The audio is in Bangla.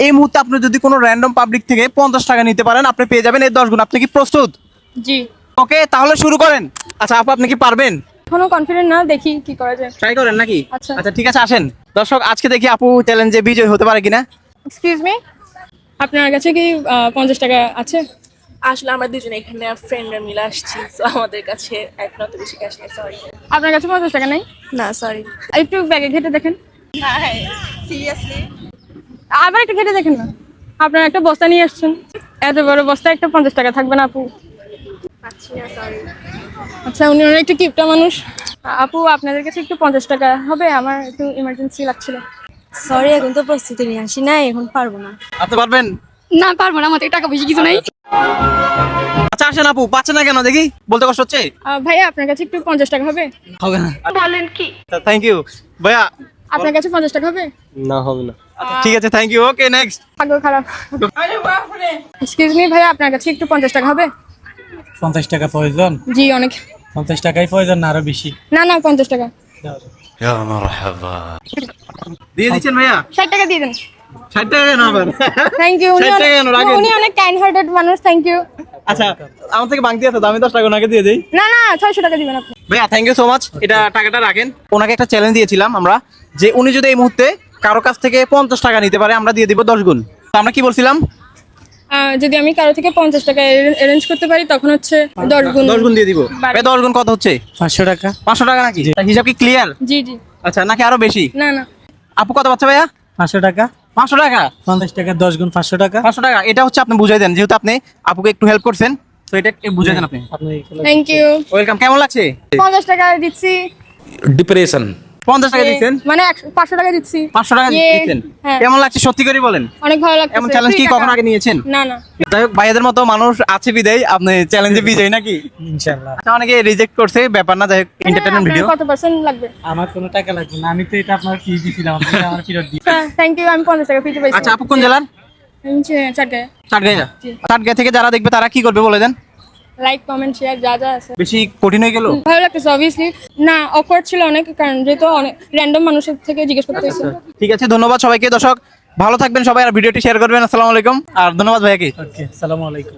এই মুহূর্তে আপনি যদি কোনো র্যান্ডম পাবলিক থেকে 50 টাকা নিতে পারেন, আপনি পেয়ে যাবেন এই 10 গুণ। আপনি কি প্রস্তুত? জি। ওকে, তাহলে শুরু করেন। আচ্ছা আপু, আপনি কি পারবেন? এখনো কনফিডেন্ট না, দেখি কি করা যায়। ট্রাই করেন নাকি? আচ্ছা। আচ্ছা ঠিক আছে, আসেন দর্শক, আজকে দেখি আপু চ্যালেঞ্জে বিজয় হতে পারে কিনা। এক্সকিউজ মি, আপনার কাছে কি 50 টাকা আছে? আসলে আমরা দুজনে এখানে ফ্রেন্ডরা মিলে আসছি, তো আমাদের কাছে এখন অত বেশি ক্যাশ নেই, সরি। আপনার কাছে 50 টাকা নেই? না সরি। একটু ব্যাগে ঘেটে দেখেন, সিরিয়াসলি আবার একটু ঘেটে দেখেন না। আপনার একটা বস্তা নিয়ে আসছেন, এত বড় বস্তা একটা 50 টাকা থাকবে না আপু। পাচ্ছি না, সরি। আচ্ছা, উনি অনেক একটু কিপটা মানুষ। আপু আপনাদের কাছে একটু 50 টাকা হবে? আমার একটু ইমার্জেন্সি লাগছিল। সরি, এখন তো প্রস্তুতি নিয়ে আসি নাই, এখন পারবো না। আপনি পারবেন? না পারবো না, আমাদের টাকা বেশি কিছু নেই। আচ্ছা আসেন আপু, পাচ্ছেন না কেন দেখি? বলতে কষ্ট হচ্ছে? ভাইয়া আপনার কাছে একটু 50 টাকা হবে? হবে না। বলেন কি? থ্যাংক ইউ ভাইয়া। আপনার কাছে 50 টাকা হবে? না হবে না। ঠিক আছে, থ্যাংক ইউ। Okay next. ভাগ্য খারাপ। এক্সকিউজ মি ভাইয়া, আপনার কাছে একটু 50 টাকা হবে? 50 টাকা প্রয়োজন? জি অনেক। 50 টাকাই প্রয়োজন না আরো বেশি? না না, 50 টাকা। দিয়ে দিচ্ছেন ভাইয়া? 60 টাকা দিয়ে দেন। 60 টাকা কেন আবার? Thank you. 60 টাকা কেন রাখেন? উনি অনেক কাইন্ড হার্টেড মানুষ, থ্যাংক ইউ। আচ্ছা আমার থেকে বাংতি আছে, আমি 10 টাকা ওনাকে দিয়ে দেই। না না, 600 টাকা দিবেন আপনি। ভাইয়া থ্যাংক ইউ সো মাচ, এটা টাকাটা রাখেন। ওনাকে একটা চ্যালেঞ্জ দিয়েছিলাম আমরা, যে উনি যদি এই মুহূর্তে কারো কাছ থেকে 50 টাকা নিতে পারে, আমরা দিয়ে দিব 10 গুণ। তো আমরা কি বলছিলাম? যদি আমি কারো থেকে 50 টাকা অ্যারেঞ্জ করতে পারি, তখন হচ্ছে 10 গুণ। 10 গুণ দিয়ে দিব। বাড়বে। ভাই 10 গুণ কত হচ্ছে? 500 টাকা। 500 টাকা নাকি? তার হিসাব কি ক্লিয়ার? জি জি। আচ্ছা, নাকি আরো বেশি? না না। আপু কত পাচ্ছে ভাইয়া? 500 টাকা। 500 টাকা? 50 টাকা 10 গুণ 500 টাকা। 500 টাকা এটা হচ্ছে, আপনি বুঝাই দেন, যেহেতু আপনি আপুকে একটু হেল্প করছেন, তো এটা একটু বুঝাই দেন আপনি। আপনি থ্যাংক ইউ। ওয়েলকাম। কেমন লাগছে? 50 টাকা দিচ্ছি। ডিপ্রেশন 50 টাকা দিচ্ছেন? মানে 500 টাকা দিচ্ছি। 500 টাকা ইয়ে, দিচ্ছেন? হ্যাঁ। কেমন লাগছে সত্যি করে বলেন? অনেক ভালো লাগছে। এমন চ্যালেঞ্জ কি কখনো আগে নিয়েছেন? না না। যাই হোক, ভাইয়াদের মতো মানুষ আছে বিদায় আপনি চ্যালেঞ্জে বিজয় নাকি? ইনশাআল্লাহ। আচ্ছা, অনেকে রিজেক্ট করছে, ব্যাপার না। যাই হোক, এন্টারটেইনমেন্ট ভিডিও। কত পার্সেন্ট লাগবে? আমার কোনো টাকা লাগবে না, আমি তো এটা আপনার ফি দিছিলাম, আপনি আমার ফেরত দিন। থ্যাংক ইউ, আমি 50 টাকা ফিতে পাইছি। আচ্ছা আপু কোন জেলার? চারটে। চাটগাঁইয়া। জি। চাটগাঁইয়া থেকে যারা দেখবে তারা কি করবে বলে দেন? লাইক কমেন্ট শেয়ার যা যা আছে। বেশি কঠিন হয়ে গেল? ভালো লাগতেছে অবভিয়াসলি। না, অকওয়ার্ড ছিল অনেক, কারণ যেহেতু অনেক র্যান্ডম মানুষের থেকে জিজ্ঞেস করতে হয়েছে। ঠিক আছে, ধন্যবাদ সবাইকে। দর্শক ভালো থাকবেন সবাই, আর ভিডিওটি শেয়ার করবেন। আসসালামু আলাইকুম, আর ধন্যবাদ ভাইয়াকে। ওকে, আসসালামু আলাইকুম।